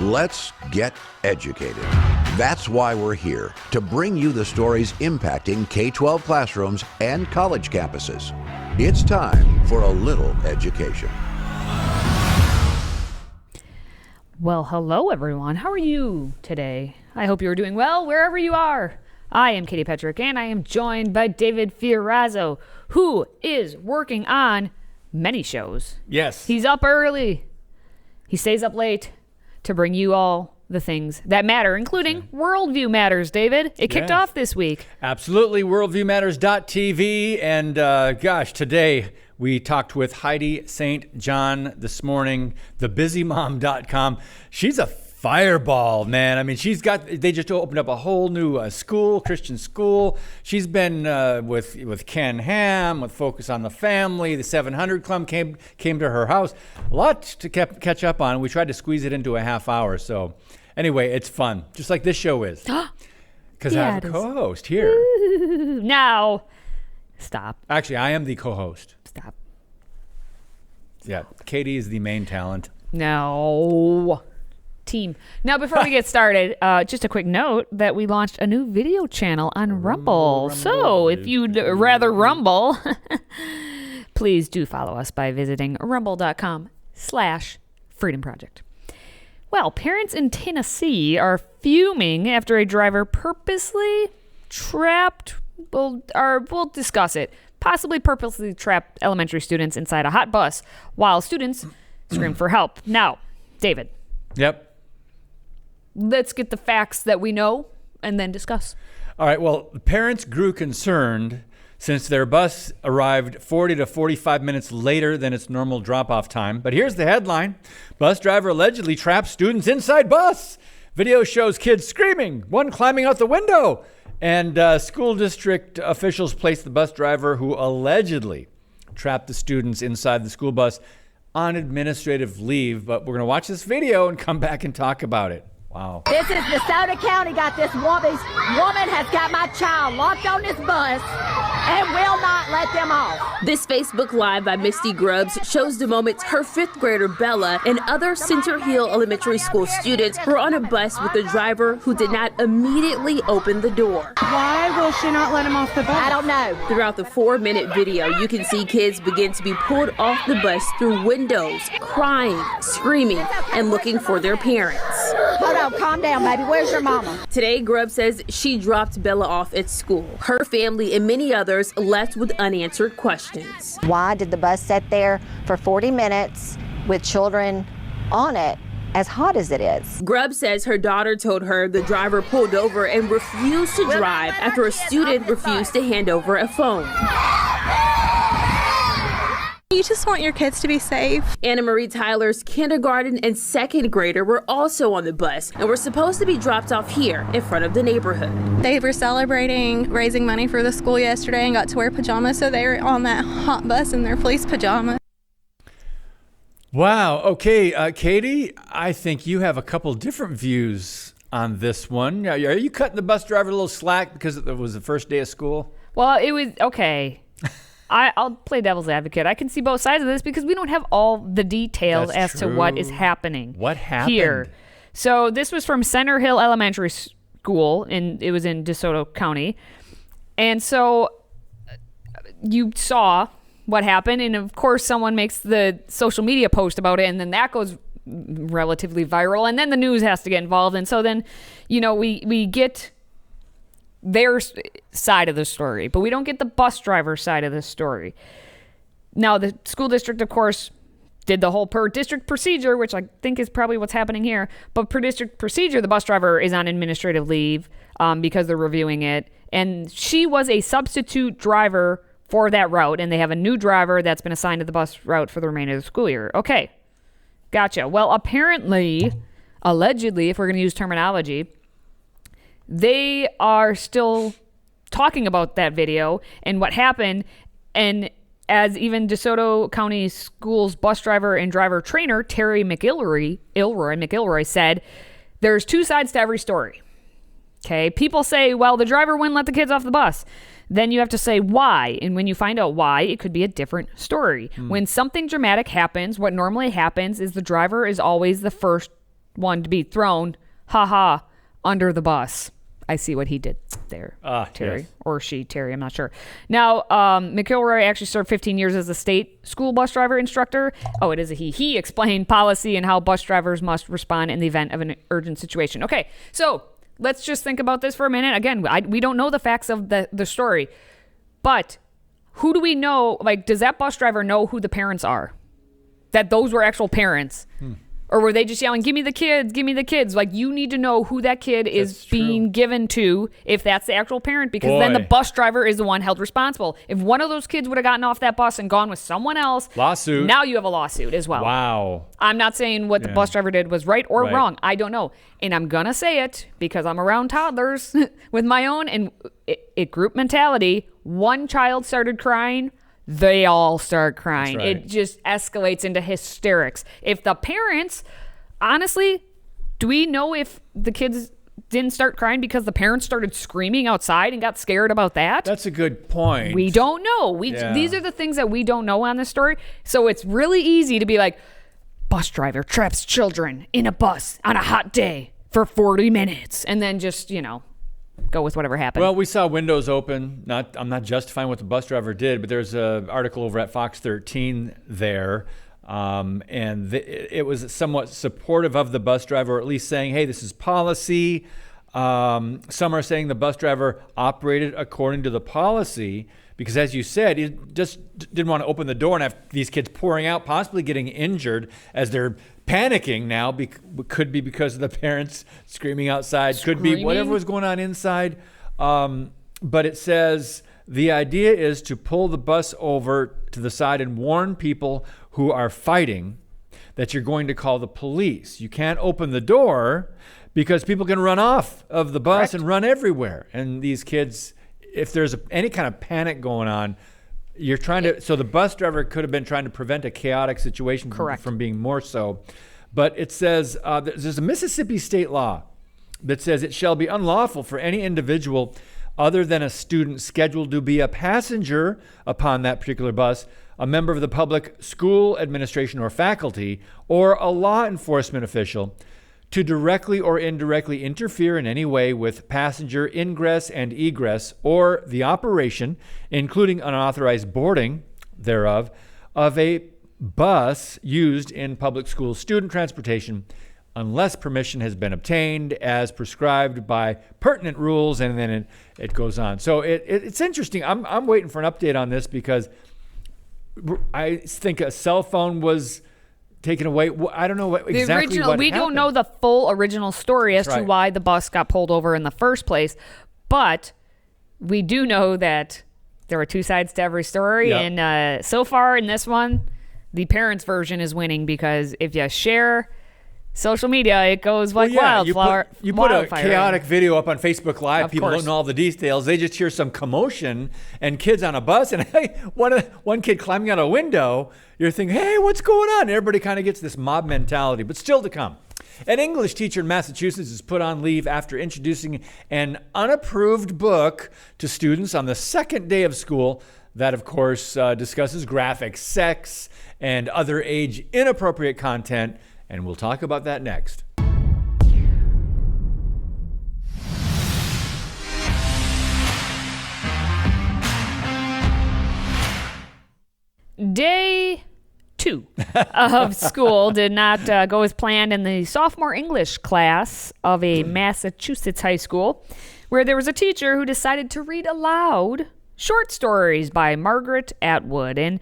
Let's get educated. That's why we're here, to bring you the stories impacting K-12 classrooms and college campuses. It's time for a little education. Well, hello everyone. How are you today? I hope you're doing well wherever you are. I am Katie Petrick, and I am joined by David Fiorazzo, who is working on many shows. Yes. He's up early. He stays up late to bring you all the things that matter, including Worldview Matters, David. It kicked off this week. Absolutely. WorldviewMatters.tv. And today we talked with Heidi St. John this morning, thebusymom.com. She's a fireball, man. I mean, they just opened up a whole new school, Christian school. She's been with Ken Ham, with Focus on the Family. The 700 Club came to her house. A lot to catch up on. We tried to squeeze it into a half hour. So anyway, it's fun, just like this show is. Because I have a co-host here. Ooh, now, stop. Actually, I am the co-host. Stop. Yeah, Katie is the main talent. No. Team. Now, before we get started, just a quick note that we launched a new video channel on Rumble. So if you'd rather rumble, please do follow us by visiting rumble.com/FreedomProject. Well, parents in Tennessee are fuming after a driver purposely trapped, we'll discuss it, possibly purposely trapped elementary students inside a hot bus while students scream for help. Now, David. Yep. Let's get the facts that we know and then discuss. All right. Well, parents grew concerned since their bus arrived 40 to 45 minutes later than its normal drop-off time. But here's the headline. Bus driver allegedly traps students inside bus. Video shows kids screaming, one climbing out the window. And school district officials placed the bus driver who allegedly trapped the students inside the school bus on administrative leave. But we're going to watch this video and come back and talk about it. Wow. This is DeSoto County got this woman has got my child locked on this bus and will not let them off. This Facebook Live by Misty Grubbs shows the moments her fifth grader Bella and other Center Hill Elementary School students were on a bus with the driver who did not immediately open the door. Why will she not let him off the bus? I don't know. Throughout the 4-minute video, you can see kids begin to be pulled off the bus through windows, crying, screaming, and looking for their parents. Hold on, calm down, baby. Where's your mama? Today, Grubb says she dropped Bella off at school. Her family and many others left with unanswered questions. Why did the bus sit there for 40 minutes with children on it, as hot as it is? Grubb says her daughter told her the driver pulled over and refused to drive after a student refused to hand over a phone. You just want your kids to be safe. Anna Marie Tyler's kindergarten and second grader were also on the bus and were supposed to be dropped off here in front of the neighborhood. They were celebrating raising money for the school yesterday and got to wear pajamas, so they were on that hot bus in their fleece pajamas. Wow. Okay, Katie, I think you have a couple different views on this one. Are you cutting the bus driver a little slack because it was the first day of school? Well, it was okay. I'll play devil's advocate. I can see both sides of this because we don't have all the details as to what is happening. What happened here? So this was from Center Hill Elementary School, and it was in DeSoto County. And so you saw what happened, and of course someone makes the social media post about it, and then that goes relatively viral, and then the news has to get involved, and so then, we get their side of the story, but we don't get the bus driver side of the story. Now, the school district, of course, did the whole per district procedure, which I think is probably what's happening here. But per district procedure, the bus driver is on administrative leave because they're reviewing it. And she was a substitute driver for that route, and they have a new driver that's been assigned to the bus route for the remainder of the school year. Okay, gotcha. Well, apparently, allegedly, if we're going to use terminology, they are still talking about that video and what happened. And as even DeSoto County Schools bus driver and driver trainer Terry McIlroy said, there's two sides to every story. Okay, people say, well, the driver wouldn't let the kids off the bus. Then you have to say why. And when you find out why, it could be a different story. When something dramatic happens, what normally happens is the driver is always the first one to be thrown, under the bus. I see what he did there, Terry. Yes. Or she, Terry, I'm not sure. Now, McIlroy actually served 15 years as a state school bus driver instructor. Oh, it is a he. He explained policy and how bus drivers must respond in the event of an urgent situation. Okay, so let's just think about this for a minute. Again, we don't know the facts of the story, but who do we know? Like, does that bus driver know who the parents are? That those were actual parents? Or were they just yelling, give me the kids, give me the kids? Like, you need to know who that kid is being given to, if that's the actual parent, because then the bus driver is the one held responsible. If one of those kids would have gotten off that bus and gone with someone else, lawsuit. Now you have a lawsuit as well. Wow. I'm not saying what the bus driver did was right or wrong. I don't know. And I'm going to say it because I'm around toddlers with my own, and it group mentality. One child started crying, they all start crying. Right. It just escalates into hysterics. If the parents, honestly, do we know if the kids didn't start crying because the parents started screaming outside and got scared about that? That's a good point. We don't know. These are the things that we don't know on this story. So it's really easy to be like, bus driver traps children in a bus on a hot day for 40 minutes. And then just, go with whatever happened. Well, we saw windows open. I'm not justifying what the bus driver did, but there's an article over at Fox 13 there, and it was somewhat supportive of the bus driver, or at least saying, hey, this is policy. Some are saying the bus driver operated according to the policy because, as you said, he just didn't want to open the door and have these kids pouring out, possibly getting injured as they're panicking now. Could be because of the parents screaming outside. Could be whatever was going on inside. But it says the idea is to pull the bus over to the side and warn people who are fighting that you're going to call the police. You can't open the door because people can run off of the bus and run everywhere. And these kids, if there's any kind of panic going on, you're trying to, so the bus driver could have been trying to prevent a chaotic situation from being more so. But it says there's a Mississippi state law that says it shall be unlawful for any individual other than a student scheduled to be a passenger upon that particular bus, a member of the public school administration or faculty, or a law enforcement official, to directly or indirectly interfere in any way with passenger ingress and egress or the operation, including unauthorized boarding thereof, of a bus used in public school student transportation unless permission has been obtained as prescribed by pertinent rules, and then it goes on. So it's interesting. I'm waiting for an update on this because I think a cell phone was taken away. I don't know what exactly what we happened. don't know the full original story as to why the bus got pulled over in the first place, but we do know that there are two sides to every story, and so far in this one, the parents' version is winning because if you share social media, it goes like wildfire. You put a chaotic video up on Facebook Live. People don't know all the details. They just hear some commotion and kids on a bus, and hey, one kid climbing out a window. You're thinking, hey, what's going on? Everybody kind of gets this mob mentality, but still to come. An English teacher in Massachusetts is put on leave after introducing an unapproved book to students on the second day of school. That, of course, discusses graphic sex and other age inappropriate content. And we'll talk about that next. Day 2 of school did not go as planned in the sophomore English class of a Massachusetts high school, where there was a teacher who decided to read aloud short stories by Margaret Atwood. And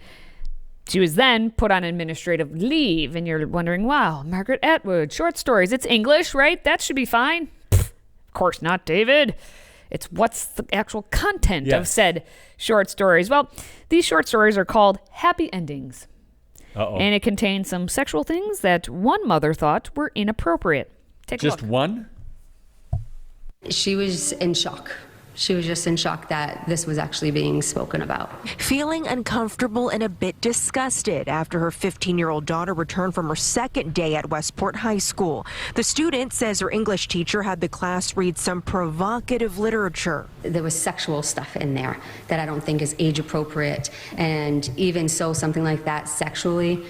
she was then put on administrative leave, and you're wondering, wow, Margaret Atwood, short stories. It's English, right? That should be fine. Pfft, of course not, David. It's what's the actual content of said short stories. Well, these short stories are called Happy Endings. And it contains some sexual things that one mother thought were inappropriate. Take a look. Just one? She was in shock. She was just in shock that this was actually being spoken about. Feeling uncomfortable and a bit disgusted after her 15-year-old daughter returned from her second day at Westport High School. The student says her English teacher had the class read some provocative literature. There was sexual stuff in there that I don't think is age appropriate. And even so, something like that sexually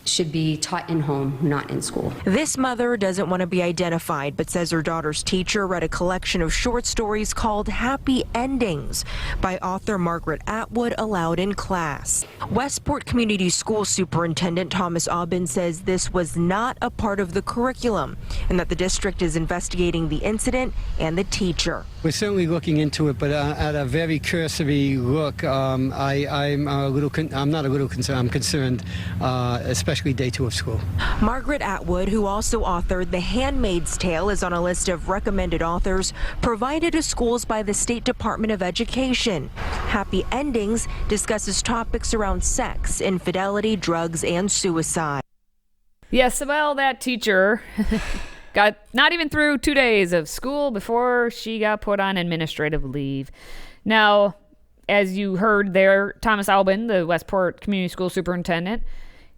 should be taught in home, not in school. This mother doesn't want to be identified, but says her daughter's teacher read a collection of short stories called Happy Endings by author Margaret Atwood aloud in class. Westport Community School Superintendent Thomas Aubin says this was not a part of the curriculum and that the district is investigating the incident and the teacher. We're certainly looking into it, but at a very cursory look, I'm not a little concerned. I'm concerned, especially day 2 of school. Margaret Atwood, who also authored The Handmaid's Tale, is on a list of recommended authors provided to schools by the State Department of Education. Happy Endings discusses topics around sex, infidelity, drugs, and suicide. Yes, well, that teacher got not even through 2 days of school before she got put on administrative leave. Now, as you heard there, Thomas Albin, the Westport Community School Superintendent,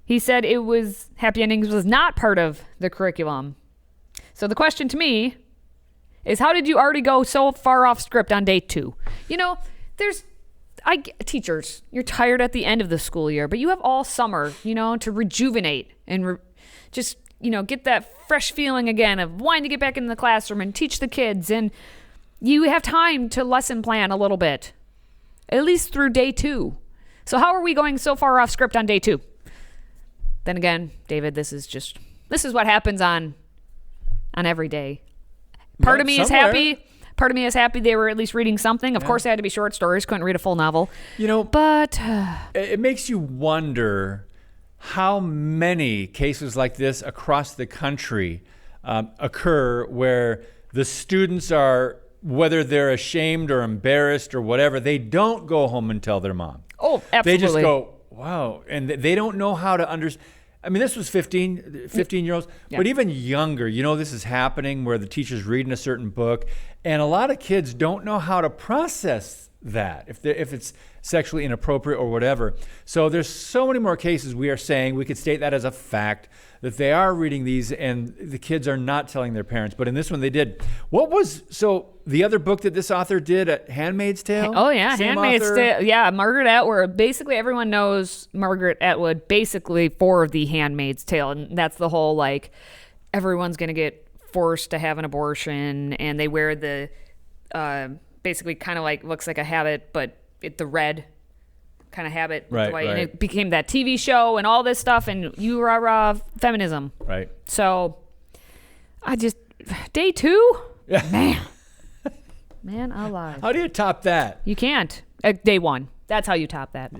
he said Happy Endings was not part of the curriculum. So the question to me is, how did you already go so far off script on day 2? You know, teachers, you're tired at the end of the school year, but you have all summer, to rejuvenate and just, get that fresh feeling again of wanting to get back in the classroom and teach the kids. And you have time to lesson plan a little bit, at least through day 2. So how are we going so far off script on day 2? Then again, David, this is what happens on every day. Part of me is happy. Part of me is happy they were at least reading something. Of course, they had to be short stories. Couldn't read a full novel. But it makes you wonder how many cases like this across the country occur where the students are, whether they're ashamed or embarrassed or whatever, they don't go home and tell their mom. Oh, absolutely. They just go, wow. And they don't know how to understand. I mean, this was 15-year-olds, but even younger, this is happening where the teacher's reading a certain book, and a lot of kids don't know how to process that if it's sexually inappropriate or whatever. So there's so many more cases we are saying we could state that as a fact that they are reading these and the kids are not telling their parents. But in this one they did. So the other book that this author did, Handmaid's Tale? Oh yeah, Same Handmaid's author? Tale. Yeah, Margaret Atwood. Basically everyone knows Margaret Atwood basically for the Handmaid's Tale. And that's the whole everyone's going to get forced to have an abortion and they wear the basically kind of looks like a habit, but the red kind of habit. Right. And it became that TV show and all this stuff and feminism. Right. So day 2? Yeah. Man alive. How do you top that? You can't. Day 1. That's how you top that.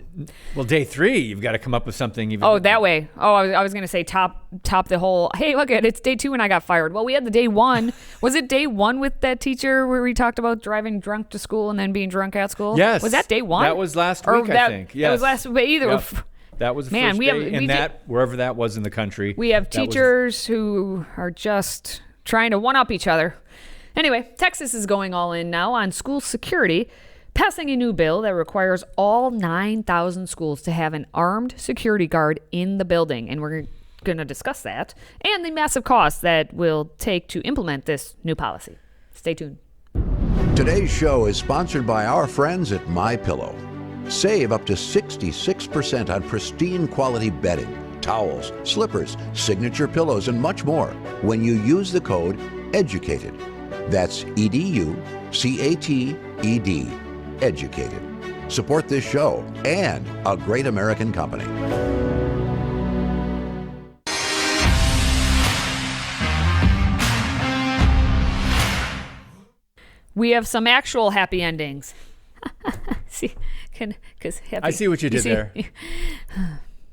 Well, day 3, you've got to come up with something even. Oh, that way. Oh, I was going to say top the whole, hey, look it's day 2 and I got fired. Well, we had the day 1. Was it day 1 with that teacher where we talked about driving drunk to school and then being drunk at school? Yes. Was that day 1? That was last week, I think. Yes. That was last week either. Yep. That was the first day, wherever that was in the country. We have teachers who are just trying to one-up each other. Anyway, Texas is going all in now on school security, passing a new bill that requires all 9,000 schools to have an armed security guard in the building. And we're going to discuss that and the massive costs that will take to implement this new policy. Stay tuned. Today's show is sponsored by our friends at MyPillow. Save up to 66% on pristine quality bedding, towels, slippers, signature pillows, and much more when you use the code EDUCATED. That's EDUCATED. Educated. Support this show and a great American company. We have some actual happy endings. See, I see what you did there.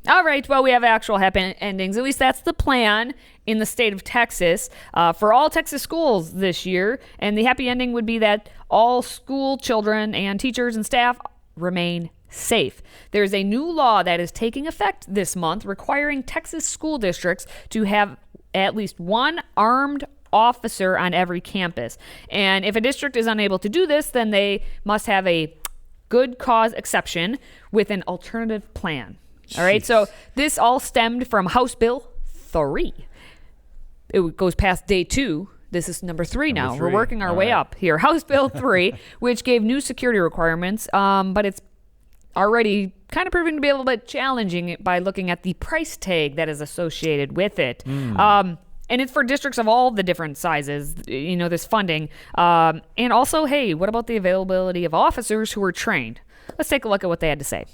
All right, well, we have actual happy endings. At least that's the plan in the state of Texas for all Texas schools this year. And the happy ending would be that all school children and teachers and staff remain safe. There's a new law that is taking effect this month requiring Texas school districts to have at least one armed officer on every campus. And if a district is unable to do this, then they must have a good cause exception with an alternative plan. All right, so this all stemmed from House Bill 3. It goes past day 2. This is number 3 now. We're working our way up here. House Bill 3, which gave new security requirements, but it's already kind of proving to be a little bit challenging by looking at the price tag that is associated with it. And it's for districts of all the different sizes, this funding. And also, hey, what about the availability of officers who are trained? Let's take a look at what they had to say.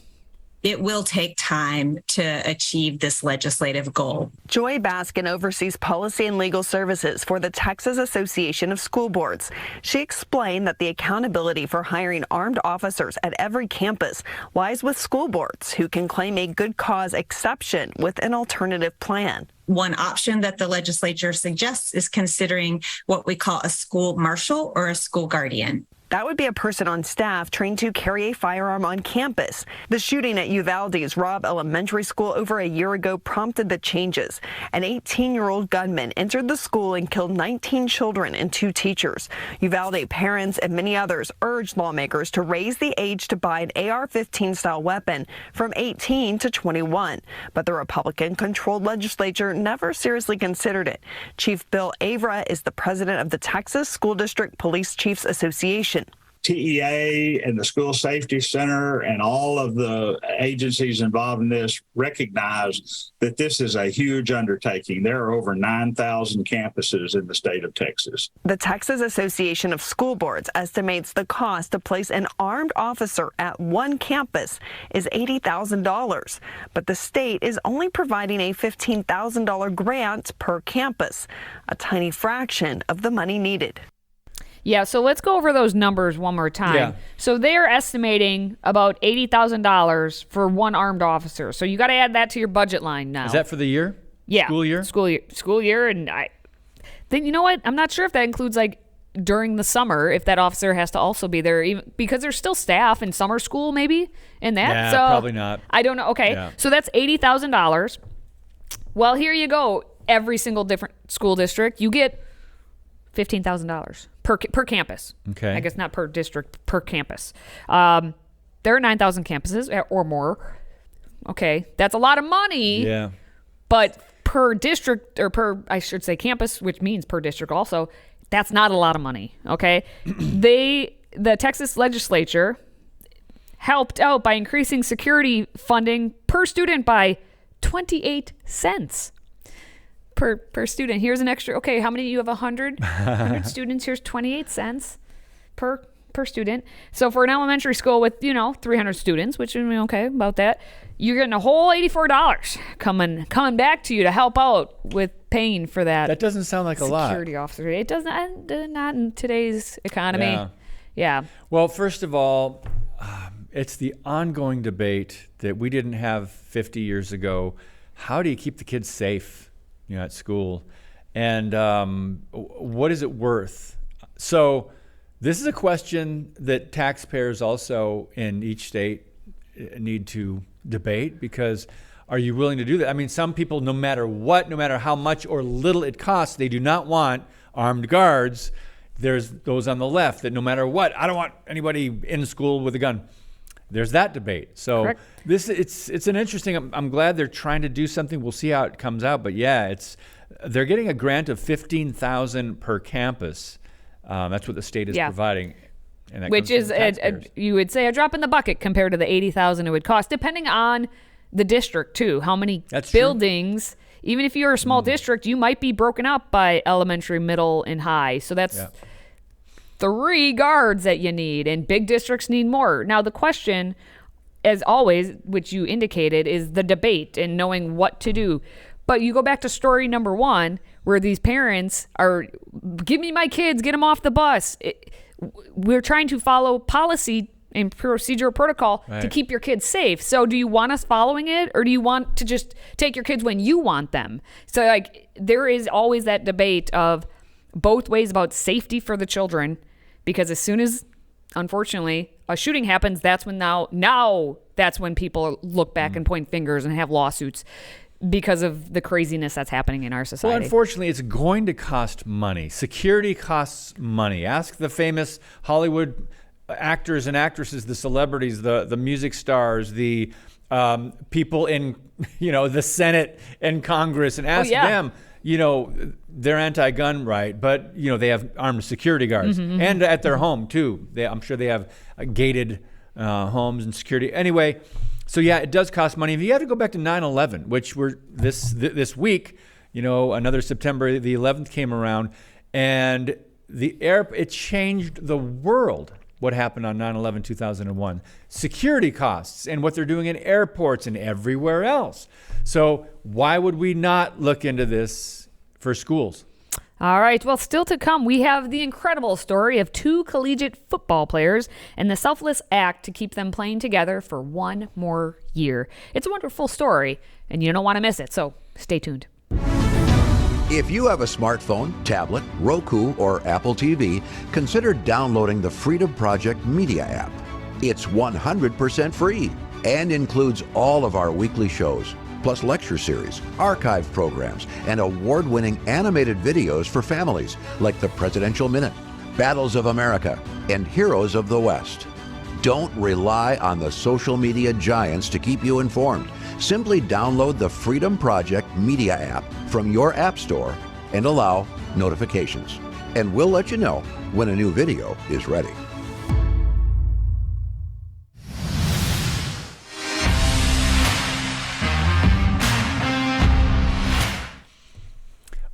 It will take time to achieve this legislative goal. Joy Baskin oversees policy and legal services for the Texas Association of School Boards. She explained that the accountability for hiring armed officers at every campus lies with school boards, who can claim a good cause exception with an alternative plan. One option that the legislature suggests is considering what we call a school marshal or a school guardian. That would be a person on staff trained to carry a firearm on campus. The shooting at Uvalde's Robb Elementary School over a year ago prompted the changes. An 18-year-old gunman entered the school and killed 19 children and 2 teachers. Uvalde parents and many others urged lawmakers to raise the age to buy an AR-15 style weapon from 18 to 21. But the Republican-controlled legislature never seriously considered it. Chief Bill Avra is the president of the Texas School District Police Chiefs Association. TEA and the School Safety Center and all of the agencies involved in this recognize that this is a huge undertaking. There are over 9,000 campuses in the state of Texas. The Texas Association of School Boards estimates the cost to place an armed officer at one campus is $80,000, but the state is only providing a $15,000 grant per campus, a tiny fraction of the money needed. Yeah, so let's go over those numbers one more time. Yeah. So they're estimating about $80,000 for one armed officer. So you got to add that to your budget line now. Is that for the year? Yeah. School year? School year. And then you know what? I'm not sure if that includes like during the summer, if that officer has to also be there, even because there's still staff in summer school maybe in that. Yeah, so probably not. I don't know. Okay. Yeah. So that's $80,000. Well, here you go. Every single different school district, you get $15,000 per campus. Okay. I guess not per district, per campus. There are 9,000 campuses or more. Okay. That's a lot of money. Yeah. But per district, or per, I should say campus, which means per district also, that's not a lot of money. Okay. The Texas legislature helped out by increasing security funding per student by 28 cents. Per student. Here's an extra. Okay, how many? You have 100 students. Here's 28 cents per student. So for an elementary school with 300 students, which is okay about that, you're getting a whole $84 coming back to you to help out with paying for that. That doesn't sound like a lot. Security officer. It doesn't. Not in today's economy. Yeah. Well, first of all, it's the ongoing debate that we didn't have 50 years ago. How do you keep the kids safe? At school, and what is it worth? So this is a question that taxpayers also in each state need to debate, because are you willing to do that? I mean, some people, no matter what, no matter how much or little it costs, they do not want armed guards. There's those on the left that no matter what, I don't want anybody in school with a gun. There's that debate. So Correct. It's an interesting. I'm glad they're trying to do something. We'll see how it comes out. But yeah, they're getting a grant of $15,000 per campus. That's what the state is providing, and that which is you would say a drop in the bucket compared to the $80,000 it would cost, depending on the district too. How many buildings? True. Even if you're a small district, you might be broken up by elementary, middle, and high. So that's 3 guards that you need, and big districts need more. Now, the question, as always, which you indicated, is the debate and knowing what to do. But you go back to story number 1, where these parents are, give me my kids, get them off the bus. We're trying to follow policy and procedural protocol to keep your kids safe. So do you want us following it, or do you want to just take your kids when you want them? So like there is always that debate of both ways about safety for the children, because as soon as, unfortunately, a shooting happens, that's when now that's when people look back and point fingers and have lawsuits because of the craziness that's happening in our society. Well, unfortunately, it's going to cost money. Security costs money. Ask the famous Hollywood actors and actresses, the celebrities, the music stars, the people in the Senate and Congress, and ask them. They're anti-gun, right? But they have armed security guards, and at their home too. I'm sure they have gated homes and security. Anyway, so yeah, it does cost money. If you have to go back to 9/11, which we're this week, another September the 11th came around, and it changed the world. What happened on 9/11, 2001? Security costs and what they're doing in airports and everywhere else. So why would we not look into this for schools? All right. Well, still to come, we have the incredible story of 2 collegiate football players and the selfless act to keep them playing together for one more year. It's a wonderful story, and you don't want to miss it, so stay tuned. If you have a smartphone, tablet, Roku, or Apple TV, consider downloading the Freedom Project Media app. It's 100% free and includes all of our weekly shows, plus lecture series, archive programs, and award-winning animated videos for families like the Presidential Minute, Battles of America, and Heroes of the West. Don't rely on the social media giants to keep you informed. Simply download the Freedom Project Media app from your app store and allow notifications. And we'll let you know when a new video is ready.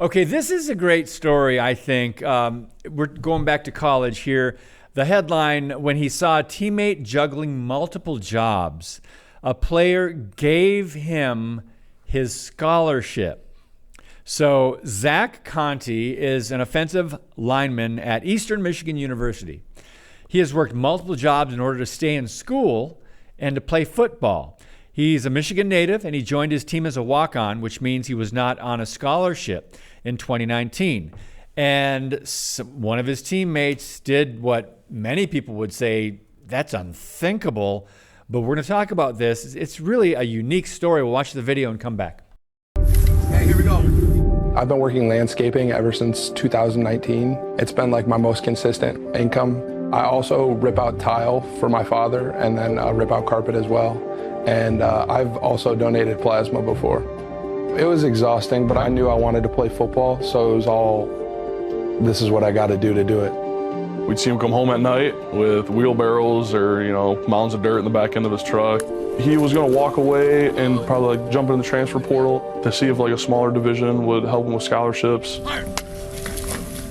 Okay, this is a great story, I think. We're going back to college here. The headline, when he saw a teammate juggling multiple jobs, a player gave him his scholarship. So Zach Conti is an offensive lineman at Eastern Michigan University. He has worked multiple jobs in order to stay in school and to play football. He's a Michigan native, and he joined his team as a walk-on, which means he was not on a scholarship in 2019. And one of his teammates did what many people would say, that's unthinkable. But we're going to talk about this. It's really a unique story. We'll watch the video and come back. Okay, here we go. I've been working landscaping ever since 2019. It's been like my most consistent income. I also rip out tile for my father and then rip out carpet as well. And I've also donated plasma before. It was exhausting, but I knew I wanted to play football, so it was all, this is what I got to do it. We'd see him come home at night with wheelbarrows or, mounds of dirt in the back end of his truck. He was going to walk away and probably jump in the transfer portal to see if a smaller division would help him with scholarships.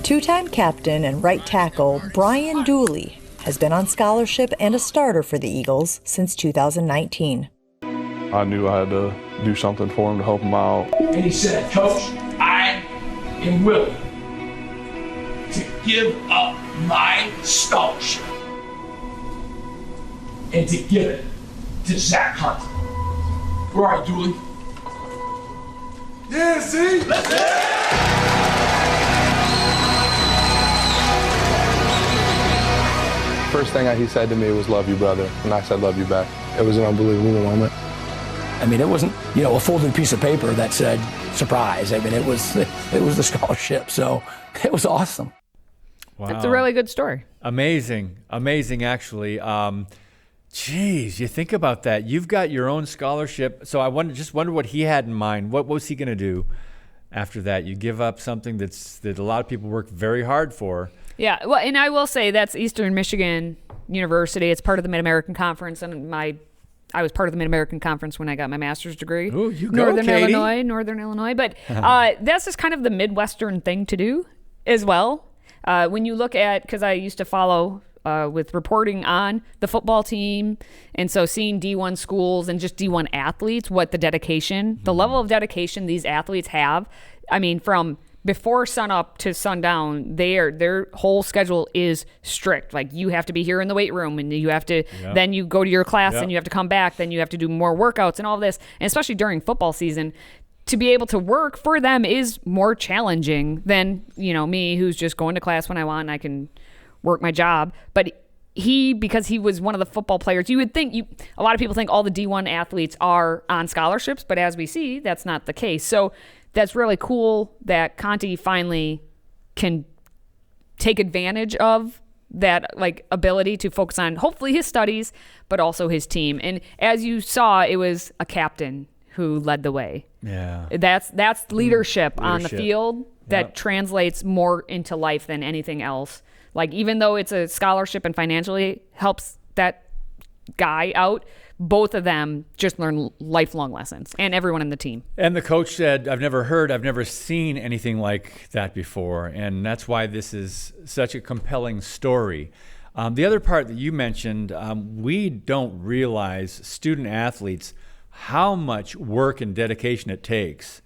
Two-time captain and right tackle Brian Dooley has been on scholarship and a starter for the Eagles since 2019. I knew I had to do something for him to help him out. And he said, Coach, I am willing to give up my scholarship and to give it to Zach Hunt. Where are you, Dooley? Yeah, see? Let's go! First thing he said to me was, love you, brother. And I said, love you back. It was an unbelievable moment. I mean, it wasn't, a folded piece of paper that said surprise. I mean, it was the scholarship. So it was awesome. Wow. That's a really good story. Amazing, actually. Geez, you think about that. You've got your own scholarship. So I wonder what he had in mind. What was he going to do after that? You give up something that a lot of people work very hard for. Yeah, well, and I will say that's Eastern Michigan University. It's part of the Mid-American Conference, and I was part of the Mid-American Conference when I got my master's degree. Ooh, you go, Northern Katie. Illinois. But that's just kind of the Midwestern thing to do as well. When you look at, because I used to follow with reporting on the football team, and so seeing D1 schools and just D1 athletes, what the dedication, the level of dedication these athletes have. I mean, from before sunup to sundown, their whole schedule is strict. Like, you have to be here in the weight room, and you have to, then you go to your class, and you have to come back, then you have to do more workouts and all this. And especially during football season, to be able to work for them is more challenging than, me, who's just going to class when I want and I can work my job. But because he was one of the football players, you would think, a lot of people think all the D1 athletes are on scholarships, but as we see, that's not the case. So that's really cool that Conti finally can take advantage of that ability to focus on hopefully his studies, but also his team. And as you saw, it was a captain who led the way. Yeah. That's leadership on the field that translates more into life than anything else. Even though it's a scholarship and financially helps that guy out, both of them just learn lifelong lessons, and everyone in the team. And the coach said, I've never seen anything like that before. And that's why this is such a compelling story. The other part that you mentioned, we don't realize, student athletes, how much work and dedication it takes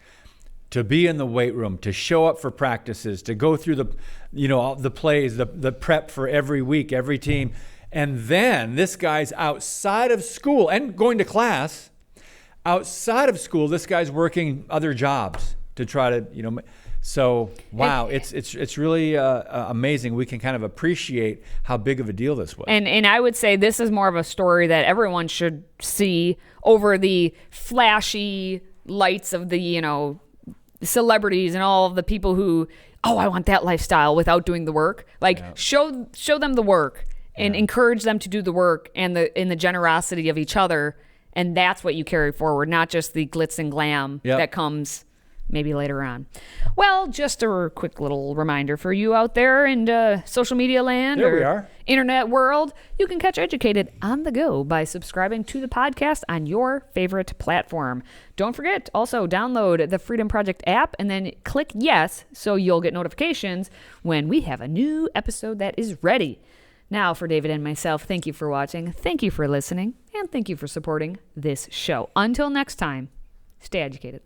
to be in the weight room, to show up for practices, to go through the plays, the prep for every week, every team. And then this guy's outside of school and going to class. Outside of school, this guy's working other jobs to try to, So, wow, it's really amazing. We can kind of appreciate how big of a deal this was. And I would say this is more of a story that everyone should see over the flashy lights of the, celebrities and all of the people who, I want that lifestyle without doing the work. Show them the work and encourage them to do the work and the generosity of each other. And that's what you carry forward, not just the glitz and glam that comes maybe later on. Well, just a quick little reminder for you out there in social media land or internet world. You can catch Educated on the go by subscribing to the podcast on your favorite platform. Don't forget, also download the Freedom Project app and then click yes so you'll get notifications when we have a new episode that is ready. Now, for David and myself, thank you for watching, thank you for listening, and thank you for supporting this show. Until next time, stay educated.